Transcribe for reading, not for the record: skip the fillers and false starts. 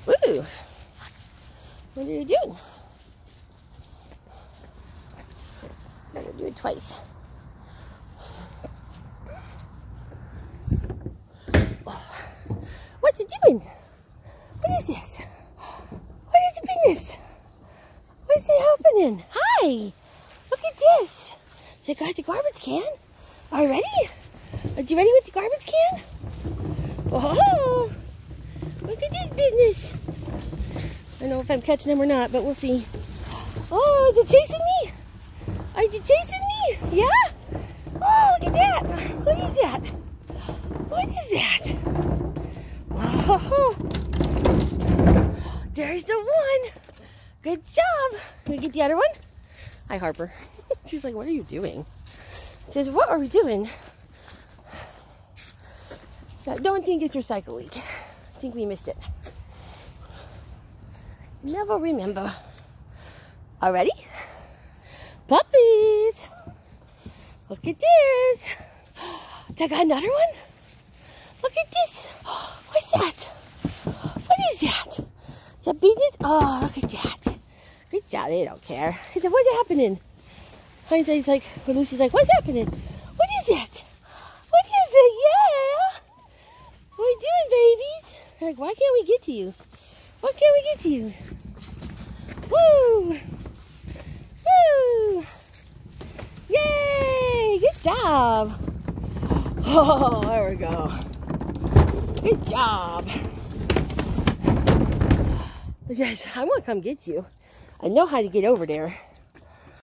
Woo! What are you doing? So I'm gonna do it twice. Oh. What's it doing? What is this? What is the business? What's it happening? Hi! Look at this! So I got the garbage can. Are you ready? Are you ready with the garbage can? Oh! Look at this business. I don't know if I'm catching him or not, but we'll see. Oh, is it chasing me? Are you chasing me? Yeah? Oh, look at that. What is that? What is that? Oh, there's the one. Good job. Can we get the other one? Hi, Harper. She's like, what are you doing? Says, what are we doing? So I don't think it's recycle week. I think we missed it. Never remember. Already? Puppies! Look at this! I got another one? Look at this! What's that? What is that? Is that business? Oh, look at that. Good job, they don't care. He said, what's happening? Hindsight's like, but Lucy's like, what's happening? What is it? What is it? Yeah! What are you doing, babies? They're like, why can't we get to you? Why can't we get to you? Woo! Woo! Yay! Good job! Oh, there we go. Good job. Yes, I want to come get you. I know how to get over there.